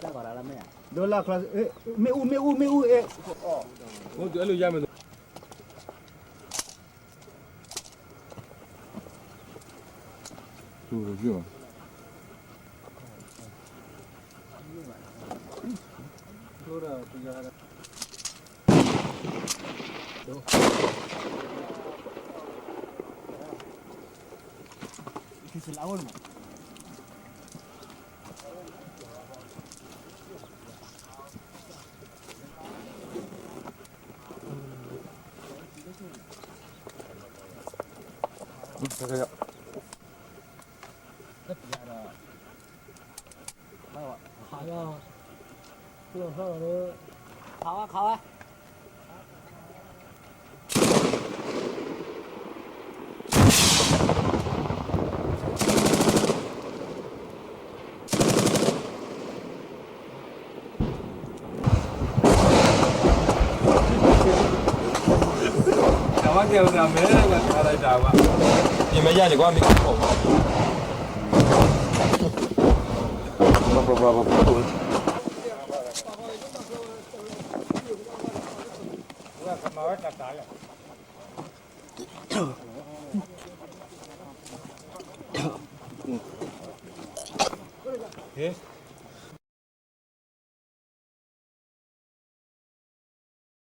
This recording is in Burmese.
ဒေါ်လာကလပ်မေဦးဟုတ်တယ်အဲ့လိုရမယ်သူတို့ပြောတို့တော့ပြကြတာकिसी लावल में 그래요. 가와. 나만게 오늘 매일가 살아있다 봐. 이메지 아니고 아미 거. 봐봐. Yes.